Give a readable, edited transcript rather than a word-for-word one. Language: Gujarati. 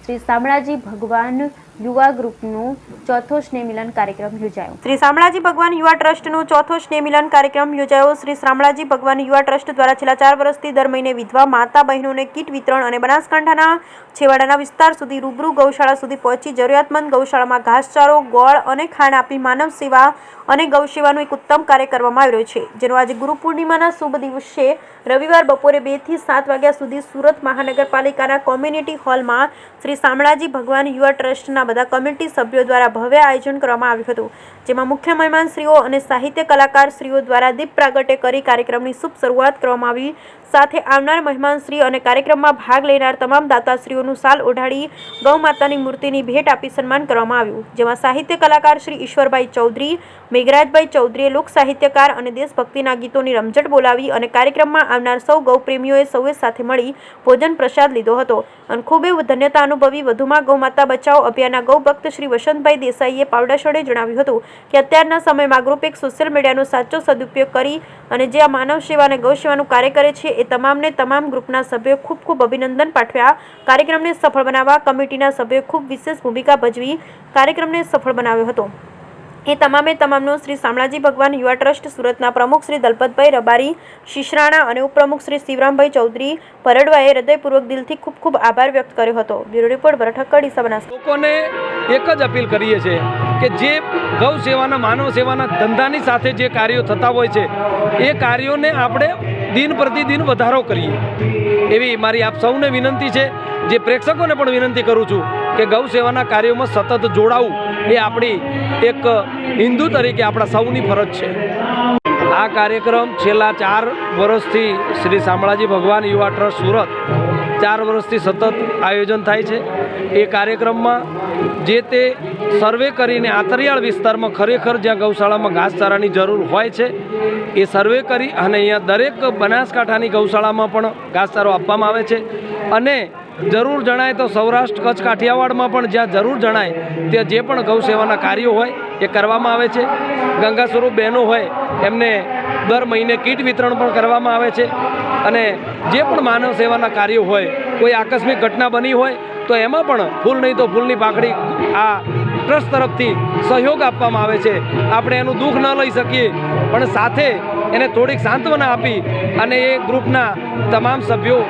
શ્રી શામળાજી ભગવાન યુવા ગ્રુપનું ચોથો સ્નેહ મિલન કાર્યક્રમ યોજાયો। શ્રી શામળાજી ભગવાન યુવા ટ્રસ્ટનું ચોથો સ્નેહ મિલન કાર્યક્રમ યોજાયો। શ્રી શામળાજી ભગવાન યુવા ટ્રસ્ટ દ્વારા છેલ્લા 4 વર્ષથી દર મહિને વિધવા માતા બહેનોને કીટ વિતરણ અને બનાસકાંઠાના છેવાડાના વિસ્તાર સુધી રૂબરૂ ગૌશાળા સુધી પહોંચી જરૂરિયાતમંદ ગૌશાળામાં ઘાસચારો, ગોળ અને ખાંડ આપી માનવ સેવા અને ગૌ સેવાનું એક ઉત્તમ કાર્ય કરવામાં આવી રહ્યો છે, જેનો આજે ગુરુ પૂર્ણિમાના શુભ દિવસે રવિવાર બપોરે 2 થી 7 વાગ્યા સુધી સુરત મહાનગરપાલિકાના કોમ્યુનિટી હોલમાં શ્રી શામળાજી ભગવાન યુવા ટ્રસ્ટના બધા કમિટી સભ્યો દ્વારા ભવ્ય આયોજન કરવામાં આવ્યું હતું, જેમાં મુખ્ય મહેમાનશ્રીઓ અને સાહિત્ય કલાકારશ્રીઓ દ્વારા દીપ પ્રાગટ્ય કરી કાર્યક્રમની શુભ શરૂઆત કરવામાં આવી। સાથે આવનાર મહેમાનશ્રી અને કાર્યક્રમમાં ભાગ લેનાર તમામ દાતાશ્રીઓનું શાલ ઓઢાડી ગૌ માતાની મૂર્તિની ભેટ આપી સન્માન કરવામાં આવ્યું, જેમાં સાહિત્ય કલાકાર શ્રી ઈશ્વરભાઈ ચૌધરી, મેઘરાજભાઈ ચૌધરીએ લોક સાહિત્યકાર અને દેશભક્તિના ગીતોની રમઝટ બોલાવી અને કાર્યક્રમમાં આવનાર સૌ ગૌ પ્રેમીઓએ સૌએ સાથે મળી ભોજન પ્રસાદ લીધો હતો અને ખૂબ ધન્યતા અનુભવી। વધુમાં ગૌ માતા બચાવો અભિયાનના ગૌ ભક્ત શ્રી વસંતભાઈ દેસાઈએ પાવડાસોડે જણાવ્યું હતું કે અત્યારના સમયમાં ગ્રુપ એક સોશિયલ મીડિયાનો સાચો સદુપયોગ કરી અને જે આ માનવ સેવા અને ગૌ સેવાનું કાર્ય કરે છે એ તમામને તમામ ગ્રુપના સભ્યોએ ખૂબ અભિનંદન પાઠવ્યા। કાર્યક્રમને સફળ બનાવવા કમિટીના સભ્યોએ ખૂબ વિશેષ ભૂમિકા ભજવી કાર્યક્રમને સફળ બનાવ્યો હતો। એ તમામનો શ્રી શામળાજી ભગવાન યુવા ટ્રસ્ટ સુરતના પ્રમુખ શ્રી દલપતભાઈ રબારી શિશરાણા અને ઉપપ્રમુખ શ્રી શિવરામભાઈ ચૌધરી પરડવાએ હૃદયપૂર્વક દિલથી ખૂબ આભાર વ્યક્ત કર્યો હતો। બ્યુરો રિપોર્ટ ભરત ઠક્કર, બનાસકાંઠા। લોકોને એક જ અપીલ કરીએ છીએ કે જે ગૌ સેવાના માનવ સેવાના ધંધાની સાથે જે કાર્યો થતા હોય છે એ કાર્યોને આપણે દિન પ્રતિદિન વધારો કરીએ એવી મારી આપ સૌને વિનંતી છે। જે પ્રેક્ષકોને પણ વિનંતી કરું છું કે ગૌ સેવાના કાર્યોમાં સતત જોડાવું એ આપણી એક હિન્દુ તરીકે આપણા સૌની ફરજ છે। આ કાર્યક્રમ છેલ્લા 4 વર્ષથી શ્રી શામળાજી ભગવાન યુવા ટ્રસ્ટ સુરત 4 વર્ષથી સતત આયોજન થાય છે। એ કાર્યક્રમમાં જે તે સર્વે કરીને આંતરિયાળ વિસ્તારમાં ખરેખર જ્યાં ગૌશાળામાં ઘાસચારાની જરૂર હોય છે એ સર્વે કરી અને અહીંયા દરેક બનાસકાંઠાની ગૌશાળામાં પણ ઘાસચારો આપવામાં આવે છે અને જરૂર જણાય તો સૌરાષ્ટ્ર, કચ્છ, કાઠિયાવાડમાં પણ જ્યાં જરૂર જણાય ત્યાં જે પણ ગૌ સેવાના કાર્યો હોય એ કરવામાં આવે છે। ગંગા સ્વરૂપ બહેનો હોય એમને દર મહિને કીટ વિતરણ પણ કરવામાં આવે છે અને જે પણ માનવ સેવાના કાર્યો હોય, કોઈ આકસ્મિક ઘટના બની હોય તો એમાં પણ ફૂલ નહીં તો ફૂલની પાકડી આ ટ્રસ્ટ તરફથી સહયોગ આપવામાં આવે છે। આપણે એનું દુઃખ ન લઈ શકીએ પણ સાથે એને થોડીક સાંત્વના આપી અને એ ગ્રુપના તમામ સભ્યો